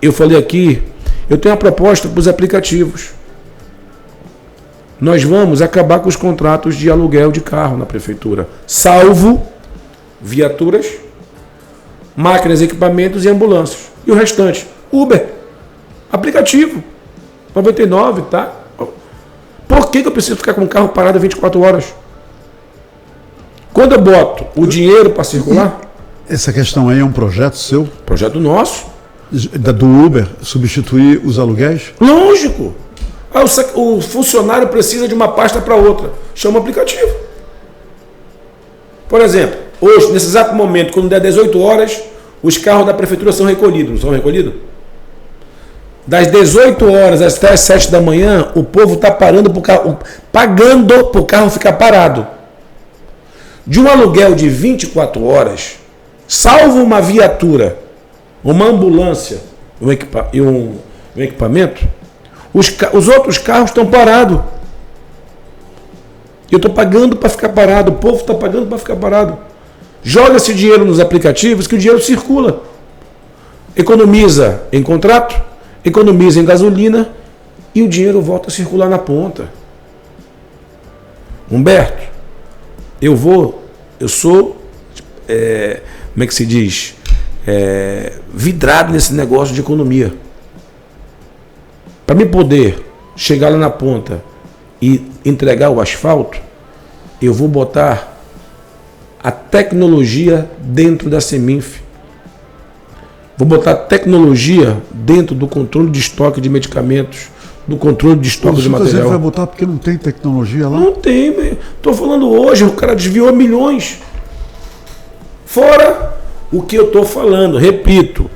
Eu falei aqui, eu tenho uma proposta para os aplicativos. Nós vamos acabar com os contratos de aluguel de carro na prefeitura, salvo viaturas, máquinas, equipamentos e ambulâncias. E o restante, Uber, aplicativo, 99, tá? Por que eu preciso ficar com o carro parado 24 horas? Quando eu boto o dinheiro para circular... Essa questão aí é um projeto seu? Projeto nosso. Do Uber, substituir os aluguéis? Lógico. O funcionário precisa de uma pasta para outra. Chama aplicativo. Por exemplo, hoje, nesse exato momento, quando der 18 horas, os carros da prefeitura são recolhidos. Não são recolhidos? Das 18 horas até as 7 da manhã, o povo está parando pro carro, pagando para o carro ficar parado. De um aluguel de 24 horas, salvo uma viatura, uma ambulância e um equipamento, os outros carros estão parados. Eu estou pagando para ficar parado, o povo está pagando para ficar parado. Joga esse dinheiro nos aplicativos que o dinheiro circula. Economiza em contrato, economiza em gasolina e o dinheiro volta a circular na ponta. Humberto, eu sou, como é que se diz? Vidrado nesse negócio de economia. Para me poder chegar lá na ponta e entregar o asfalto, eu vou botar a tecnologia dentro da Seminf. Vou botar tecnologia dentro do controle de estoque de medicamentos, do controle de estoque de material. Você vai botar porque não tem tecnologia lá? Não tem. Estou falando hoje, o cara desviou milhões. Fora o que eu estou falando, repito,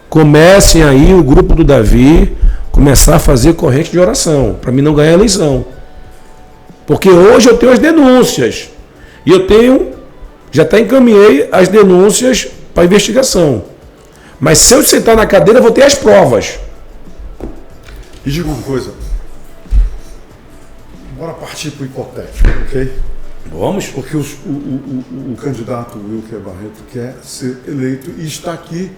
comecem aí o grupo do Davi, começar a fazer corrente de oração, para mim não ganhar a eleição. Porque hoje eu tenho as denúncias. E já até encaminhei as denúncias para investigação. Mas se eu sentar na cadeira, eu vou ter as provas. E diga uma coisa. Bora partir para o hipotético, ok? Vamos? Porque o candidato Wilker Barreto quer ser eleito e está aqui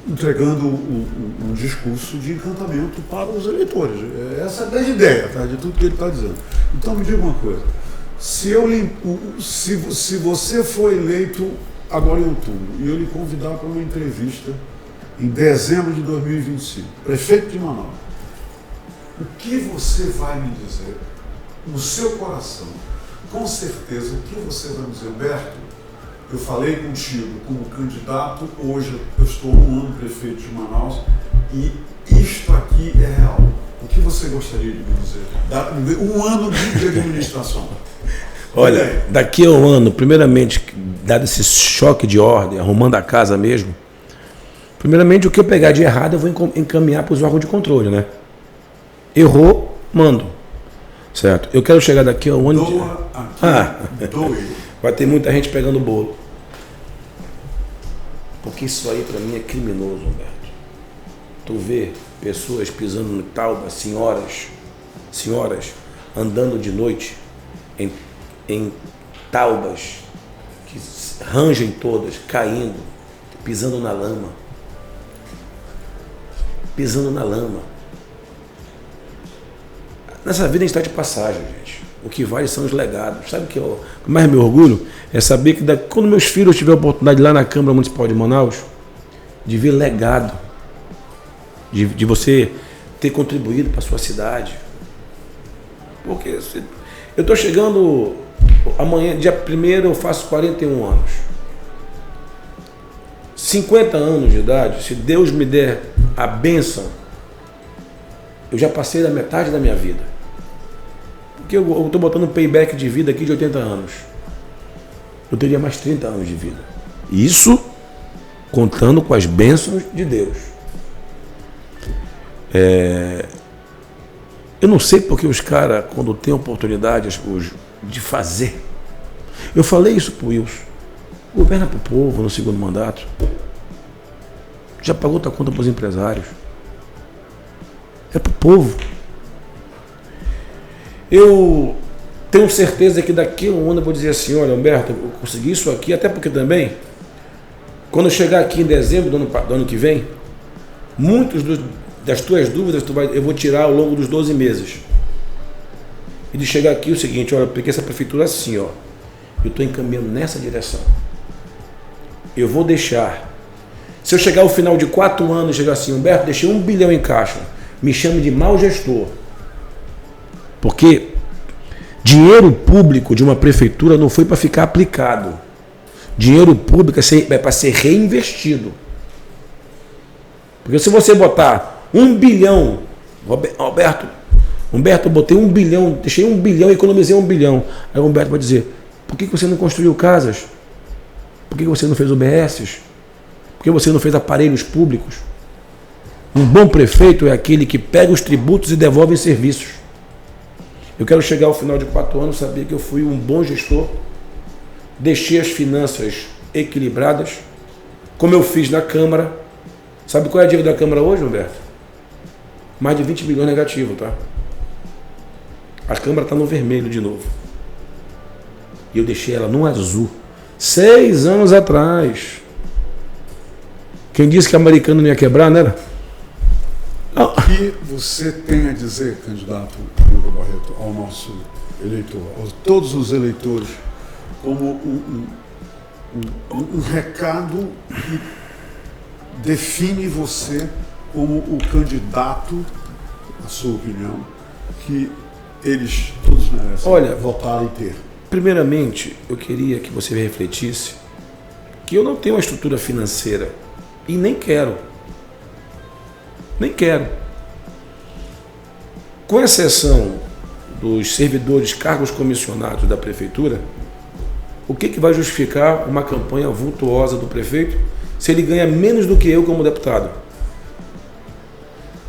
entregando um discurso de encantamento para os eleitores. Essa é a ideia, tá? De tudo que ele está dizendo. Então me diga uma coisa. Se você for eleito agora em outubro e eu lhe convidar para uma entrevista em dezembro de 2025, prefeito de Manaus, o que você vai me dizer no seu coração? Com certeza, o que você vai me dizer? Humberto, eu falei contigo como candidato, hoje eu estou um ano prefeito de Manaus e isto aqui é real. O que você gostaria de me dizer? Um ano de administração. Olha, daqui a um ano, primeiramente, dado esse choque de ordem, arrumando a casa mesmo, primeiramente o que eu pegar de errado eu vou encaminhar para os órgãos de controle, né? Errou, mando. Certo? Eu quero chegar daqui a um ano... Vai ter muita gente pegando bolo. Porque isso aí para mim é criminoso, Humberto. Tu vê pessoas pisando no tauba, senhoras andando de noite em taubas que rangem todas, caindo, pisando na lama. Nessa vida a gente está de passagem, gente. O que vale são os legados. Sabe o que eu mais me orgulho? É saber que quando meus filhos tiverem a oportunidade lá na Câmara Municipal de Manaus, de ver legado, de você ter contribuído para a sua cidade. Porque eu estou chegando, amanhã, dia 1º, eu faço 41 anos. 50 anos de idade, se Deus me der a bênção, eu já passei da metade da minha vida. Porque eu estou botando um payback de vida aqui de 80 anos. Eu teria mais 30 anos de vida. Isso contando com as bênçãos de Deus. Eu não sei porque os caras, quando têm oportunidade de fazer... Eu falei isso pro Wilson. Governa pro povo no segundo mandato. Já pagou tua conta pros empresários. É pro povo. Eu tenho certeza que daqui a um ano eu vou dizer assim, olha, Humberto, eu consegui isso aqui, até porque também, quando eu chegar aqui em dezembro do ano que vem, muitas das tuas dúvidas eu vou tirar ao longo dos 12 meses. E de chegar aqui o seguinte, olha, eu peguei essa prefeitura assim, ó, eu estou encaminhando nessa direção. Eu vou deixar. Se eu chegar ao final de 4 anos e chegar assim, Humberto, deixei 1 bilhão em caixa, me chame de mau gestor. Porque dinheiro público de uma prefeitura não foi para ficar aplicado. Dinheiro público é para ser reinvestido. Porque se você botar 1 bilhão, Humberto, eu botei 1 bilhão, deixei 1 bilhão, economizei 1 bilhão. Aí o Humberto vai dizer, por que você não construiu casas? Por que você não fez UBSs? Por que você não fez aparelhos públicos? Um bom prefeito é aquele que pega os tributos e devolve em serviços. Eu quero chegar ao final de 4 anos, saber que eu fui um bom gestor, deixei as finanças equilibradas, como eu fiz na Câmara. Sabe qual é a dívida da Câmara hoje, Humberto? Mais de 20 milhões negativo, tá? A Câmara está no vermelho de novo. E eu deixei ela no azul. 6 anos atrás. Quem disse que americano não ia quebrar, não era? O que você tem a dizer, candidato Hugo Barreto, ao nosso eleitor, a todos os eleitores, como um recado que define você como o candidato, na sua opinião, que eles todos merecem votar e ter? Primeiramente, eu queria que você refletisse que eu não tenho uma estrutura financeira e nem quero. Nem quero. Com exceção dos servidores, cargos comissionados da prefeitura, o que vai justificar uma campanha vultuosa do prefeito se ele ganha menos do que eu como deputado?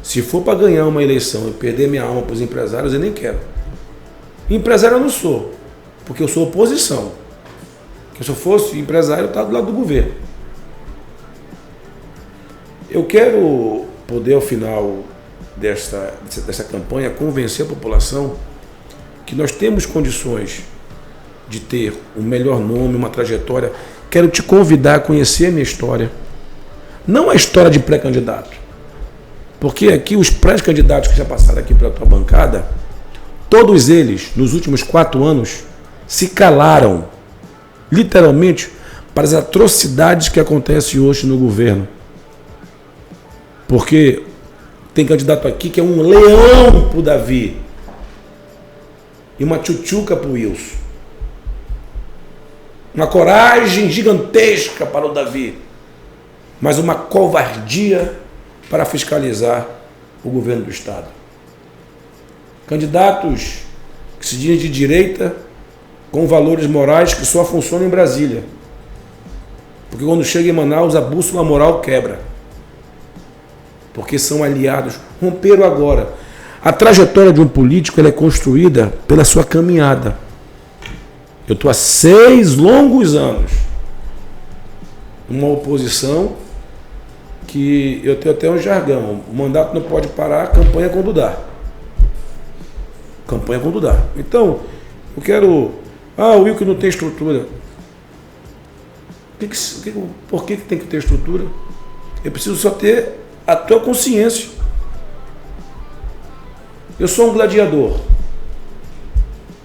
Se for para ganhar uma eleição e perder minha alma para os empresários, eu nem quero. Empresário eu não sou, porque eu sou oposição. Porque se eu fosse empresário, eu estava do lado do governo. Eu quero poder, ao final dessa campanha, convencer a população que nós temos condições de ter um melhor nome, uma trajetória. Quero te convidar a conhecer a minha história. Não a história de pré-candidato. Porque aqui os pré-candidatos que já passaram aqui pela tua bancada, todos eles, nos últimos 4 anos, se calaram, literalmente, para as atrocidades que acontecem hoje no governo. Porque tem candidato aqui que é um leão para o Davi e uma tchutchuca para o Wilson. Uma coragem gigantesca para o Davi, mas uma covardia para fiscalizar o governo do Estado. Candidatos que se dizem de direita com valores morais que só funcionam em Brasília. Porque quando chega em Manaus, a bússola moral quebra. Porque são aliados, romperam agora. A trajetória de um político ela é construída pela sua caminhada. Eu estou há 6 longos anos numa oposição que eu tenho até um jargão. O mandato não pode parar, a campanha quando dá. Campanha quando dá. Então, eu quero... o Wilker não tem estrutura. Por que tem que ter estrutura? Eu preciso só ter a tua consciência. Eu sou um gladiador.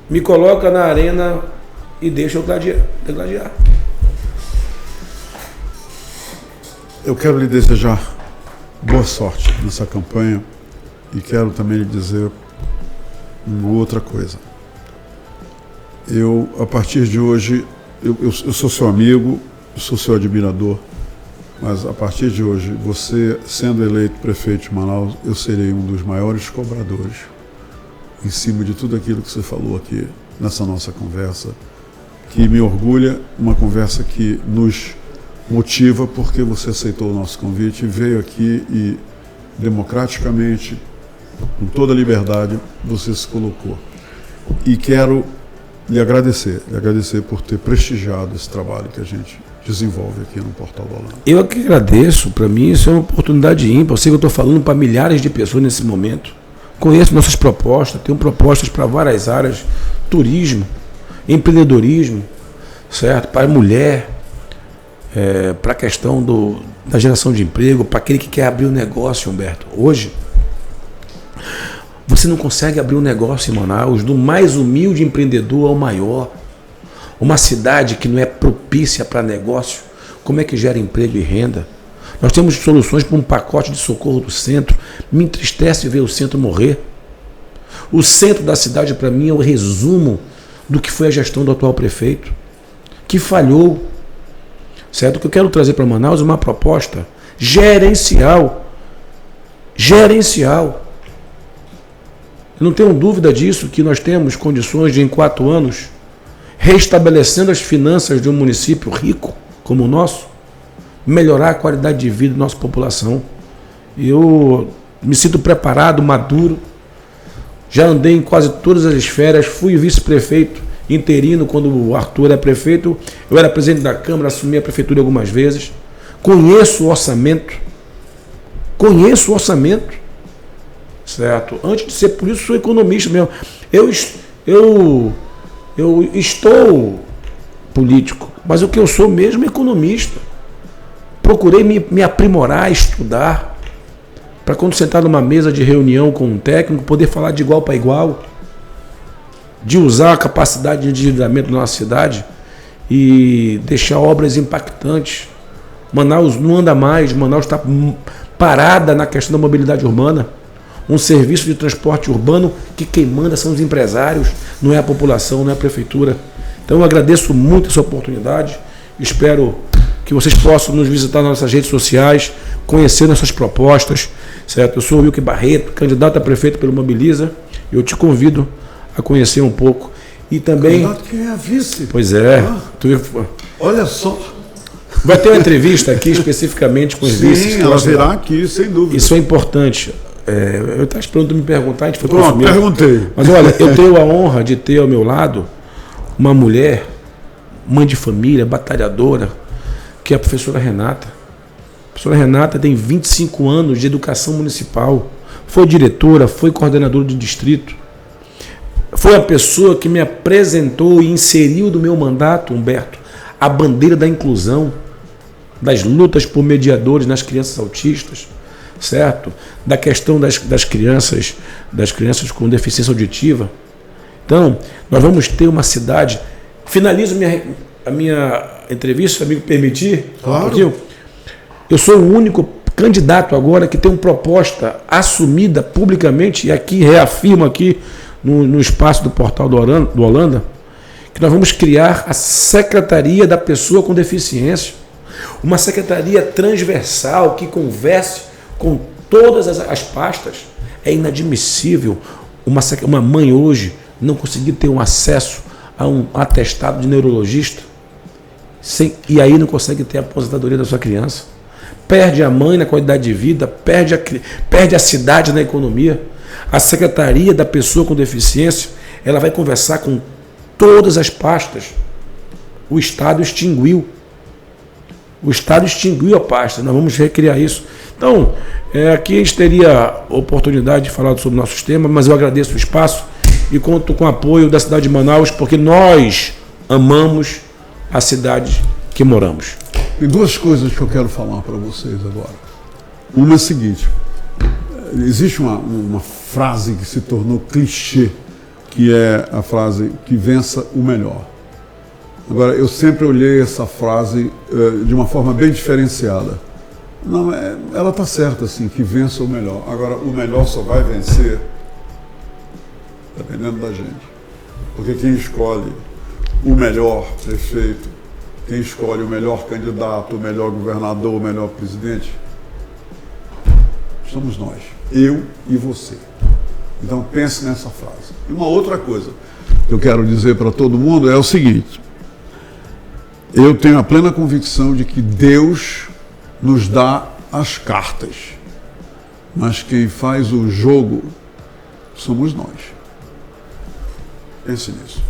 Me coloca na arena e deixa eu gladiar. Eu quero lhe desejar boa sorte nessa campanha e quero também lhe dizer uma outra coisa. Eu, a partir de hoje, eu sou seu amigo, eu sou seu admirador, mas a partir de hoje, você sendo eleito prefeito de Manaus, eu serei um dos maiores cobradores em cima de tudo aquilo que você falou aqui nessa nossa conversa, que me orgulha, uma conversa que nos motiva porque você aceitou o nosso convite e veio aqui e democraticamente, com toda a liberdade, você se colocou. E quero lhe agradecer por ter prestigiado esse trabalho que a gente desenvolve aqui no Portal do Holanda. Eu que agradeço, para mim isso é uma oportunidade ímpar. Eu sei que eu estou falando para milhares de pessoas nesse momento. Conheço nossas propostas, tenho propostas para várias áreas turismo, empreendedorismo, certo? Para a mulher, para a questão da geração de emprego, para aquele que quer abrir um negócio, Humberto. Hoje, você não consegue abrir um negócio em Manaus, do mais humilde empreendedor ao maior. Uma cidade que não é propícia para negócio, como é que gera emprego e renda? Nós temos soluções para um pacote de socorro do centro. Me entristece ver o centro morrer. O centro da cidade, para mim, é o resumo do que foi a gestão do atual prefeito, que falhou. Certo? O que eu quero trazer para Manaus é uma proposta gerencial. Gerencial. Eu não tenho dúvida disso, que nós temos condições de, em 4 anos, restabelecendo as finanças de um município rico como o nosso, melhorar a qualidade de vida da nossa população. Eu me sinto preparado, maduro. Já andei em quase todas as esferas, fui vice-prefeito interino quando o Arthur era prefeito, eu era presidente da Câmara, assumi a prefeitura algumas vezes. Conheço o orçamento, certo? Antes de ser político, sou economista mesmo. Eu estou político, mas o que eu sou mesmo é economista. Procurei me aprimorar, estudar, para quando sentar numa mesa de reunião com um técnico, poder falar de igual para igual, de usar a capacidade de endividamento da nossa cidade e deixar obras impactantes. Manaus não anda mais, Manaus está parada na questão da mobilidade urbana. Um serviço de transporte urbano que quem manda são os empresários, não é a população, não é a prefeitura. Então eu agradeço muito essa oportunidade, espero que vocês possam nos visitar nas nossas redes sociais, conhecer nossas propostas, certo? Eu sou o Wilker Barreto, candidato a prefeito pelo Mobiliza, eu te convido a conhecer um pouco. E também... Candidato, quem é a vice? Pois é. Olha só. Vai ter uma entrevista aqui especificamente com os vices. Sim, ela virá aqui, sem dúvida. Isso é importante. Eu estava esperando tu me perguntar, a gente foi Pronto, perguntei. Mas olha, eu tenho a honra de ter ao meu lado uma mulher, mãe de família, batalhadora, que é a professora Renata. A professora Renata tem 25 anos de educação municipal, foi diretora, foi coordenadora de distrito, foi a pessoa que me apresentou e inseriu do meu mandato, Humberto, a bandeira da inclusão, das lutas por mediadores nas crianças autistas, certo? Da questão das crianças com deficiência auditiva. Então, nós vamos ter uma cidade... Finalizo a minha entrevista, se amigo permitir. Claro. Eu sou o único candidato agora que tem uma proposta assumida publicamente, e aqui reafirmo aqui no espaço do portal do Holanda, que nós vamos criar a Secretaria da Pessoa com Deficiência. Uma secretaria transversal que converse com todas as pastas. É inadmissível uma mãe hoje não conseguir ter um acesso a um atestado de neurologista e aí não consegue ter a aposentadoria da sua criança. Perde a mãe na qualidade de vida, perde a cidade na economia. A Secretaria da Pessoa com Deficiência, ela vai conversar com todas as pastas. O Estado extinguiu a pasta, nós vamos recriar isso. Então, aqui a gente teria a oportunidade de falar sobre nossos temas, mas eu agradeço o espaço e conto com o apoio da cidade de Manaus, porque nós amamos a cidade que moramos. Tem 2 coisas que eu quero falar para vocês agora. Uma é a seguinte, existe uma frase que se tornou clichê, que é a frase que vença o melhor. Agora, eu sempre olhei essa frase de uma forma bem diferenciada. Não, ela está certa, assim, que vença o melhor. Agora, o melhor só vai vencer dependendo da gente. Porque quem escolhe o melhor prefeito, quem escolhe o melhor candidato, o melhor governador, o melhor presidente, somos nós, eu e você. Então pense nessa frase. E uma outra coisa que eu quero dizer para todo mundo é o seguinte: eu tenho a plena convicção de que Deus nos dá as cartas, mas quem faz o jogo somos nós. Pense nisso.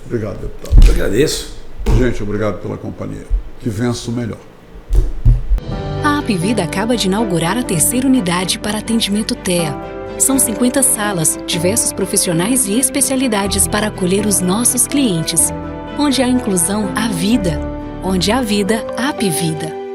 Obrigado, deputado. Eu agradeço. Gente, obrigado pela companhia. Que vença o melhor. A Apvida acaba de inaugurar a 3ª unidade para atendimento TEA. São 50 salas, diversos profissionais e especialidades para acolher os nossos clientes. Onde há inclusão, há vida. Onde há vida, há Apvida.